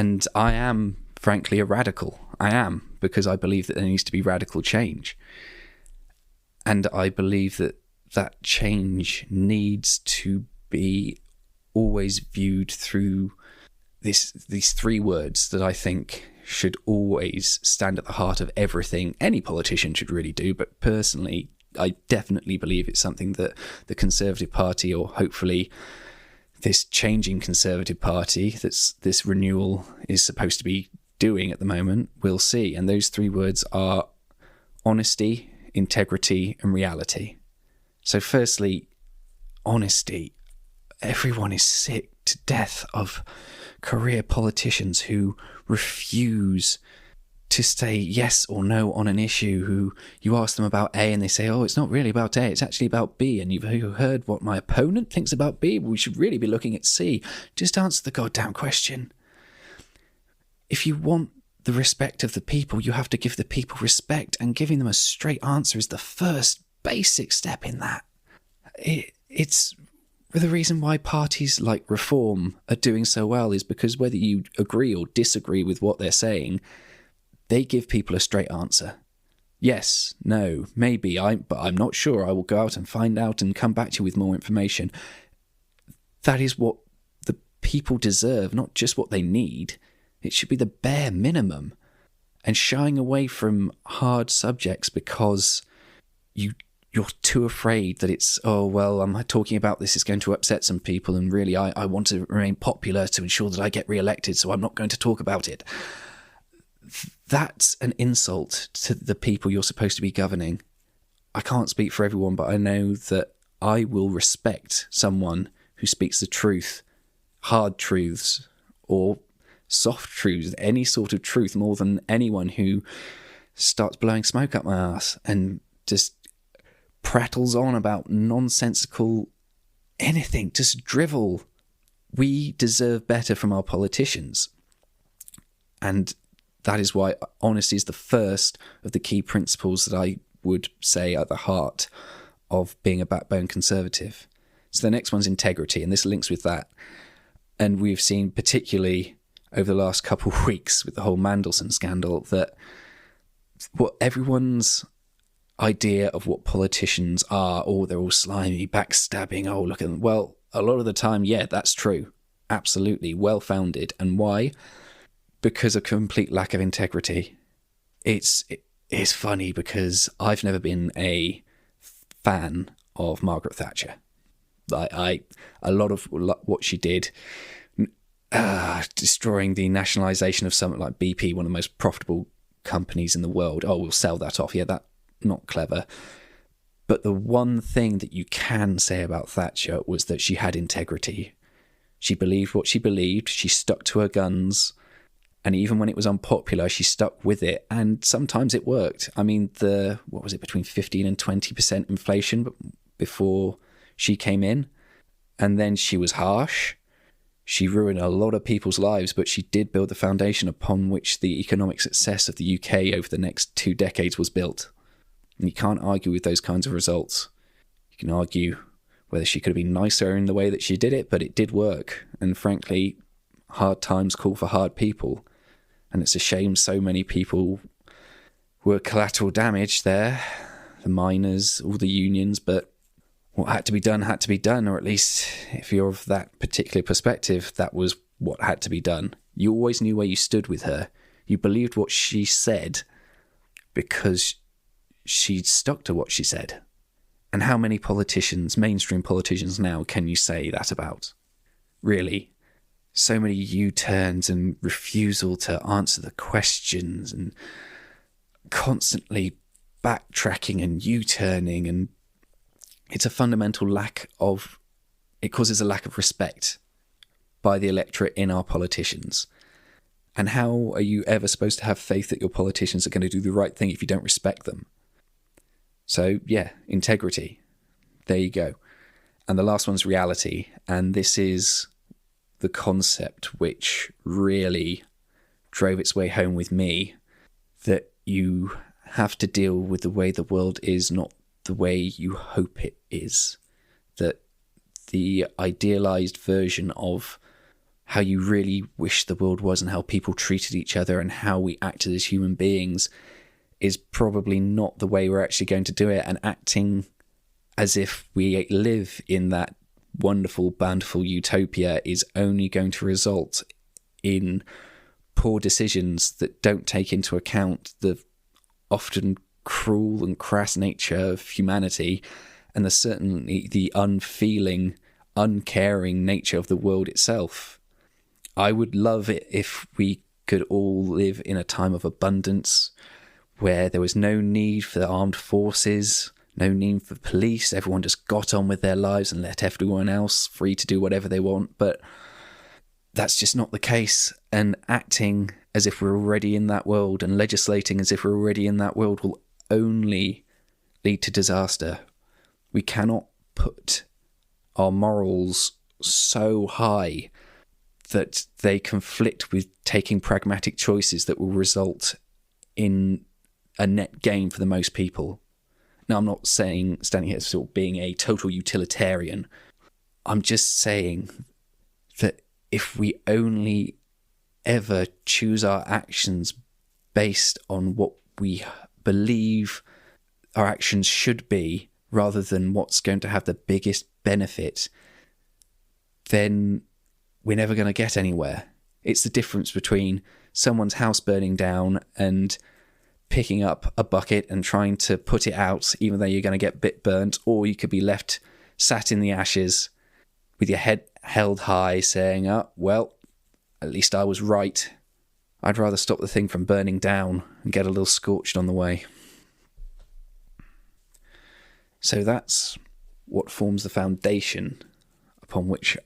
And I am, frankly, a radical. I am, because I believe that there needs to be radical change. And I believe that that change needs to be always viewed through these three words that I think should always stand at the heart of everything any politician should really do. But personally, I definitely believe it's something that the Conservative Party, or hopefully this changing Conservative Party, this renewal is supposed to be doing at the moment, will see. And those three words are honesty, integrity, and reality. So firstly, honesty. Everyone is sick to death of career politicians who refuse to say yes or no on an issue, who you ask them about A and they say, oh, it's not really about A, it's actually about B. And you've heard what my opponent thinks about B? We should really be looking at C. Just answer the goddamn question. If you want the respect of the people, you have to give the people respect, and giving them a straight answer is the first basic step in that. It's the reason why parties like Reform are doing so well is because whether you agree or disagree with what they're saying, they give people a straight answer. Yes, no, maybe, but I'm not sure. I will go out and find out and come back to you with more information. That is what the people deserve, not just what they need. It should be the bare minimum. And shying away from hard subjects because you're too afraid that it's, oh, well, I'm talking about this is going to upset some people, and really I want to remain popular to ensure that I get re-elected, so I'm not going to talk about it. That's an insult to the people you're supposed to be governing. I can't speak for everyone, but I know that I will respect someone who speaks the truth, hard truths, or soft truths, any sort of truth, more than anyone who starts blowing smoke up my ass and just prattles on about nonsensical anything, just drivel. We deserve better from our politicians. And that is why honesty is the first of the key principles that I would say are at the heart of being a backbone Conservative. So the next one's integrity, and this links with that. And we've seen particularly over the last couple of weeks with the whole Mandelson scandal that what everyone's idea of what politicians are, oh, they're all slimy, backstabbing, oh, look at them. Well, a lot of the time, yeah, that's true. Absolutely, well-founded. And why? Because of complete lack of integrity. It's funny because I've never been a fan of Margaret Thatcher. A lot of what she did, destroying the nationalisation of something like BP, one of the most profitable companies in the world. Oh, we'll sell that off. Yeah, that's not clever. But the one thing that you can say about Thatcher was that she had integrity. She believed what she believed. She stuck to her guns. And even when it was unpopular, she stuck with it. And sometimes it worked. I mean, what was it, between 15 and 20% inflation before she came in? And then she was harsh. She ruined a lot of people's lives, but she did build the foundation upon which the economic success of the UK over the next 2 decades was built. And you can't argue with those kinds of results. You can argue whether she could have been nicer in the way that she did it, but it did work. And frankly, hard times call for hard people. And it's a shame so many people were collateral damage there. The miners, all the unions, but what had to be done, or at least if you're of that particular perspective, that was what had to be done. You always knew where you stood with her. You believed what she said because she'd stuck to what she said. And how many politicians, mainstream politicians now, can you say that about? Really? So many U-turns and refusal to answer the questions and constantly backtracking and U-turning, and it's a fundamental it causes a lack of respect by the electorate in our politicians. And how are you ever supposed to have faith that your politicians are going to do the right thing if you don't respect them? So yeah, integrity. There you go. And the last one's reality. And this is the concept which really drove its way home with me, that you have to deal with the way the world is, not the way you hope it is. That the idealized version of how you really wish the world was and how people treated each other and how we acted as human beings is probably not the way we're actually going to do it. And acting as if we live in that wonderful, bountiful utopia is only going to result in poor decisions that don't take into account the often cruel and crass nature of humanity, and certainly the unfeeling, uncaring nature of the world itself. I would love it if we could all live in a time of abundance where there was no need for the armed forces, no need for police. Everyone just got on with their lives and let everyone else free to do whatever they want. But that's just not the case. And acting as if we're already in that world and legislating as if we're already in that world will only lead to disaster. We cannot put our morals so high that they conflict with taking pragmatic choices that will result in a net gain for the most people. Now, I'm not standing here sort of being a total utilitarian. I'm just saying that if we only ever choose our actions based on what we believe our actions should be, rather than what's going to have the biggest benefit, then we're never going to get anywhere. It's the difference between someone's house burning down and picking up a bucket and trying to put it out, even though you're going to get a bit burnt, or you could be left sat in the ashes with your head held high saying, oh, well, at least I was right. I'd rather stop the thing from burning down and get a little scorched on the way. So that's what forms the foundation upon which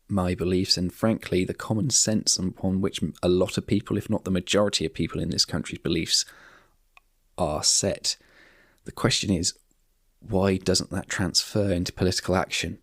my beliefs and, frankly, the common sense upon which a lot of people, if not the majority of people in this country's beliefs, are set. The question is, why doesn't that transfer into political action?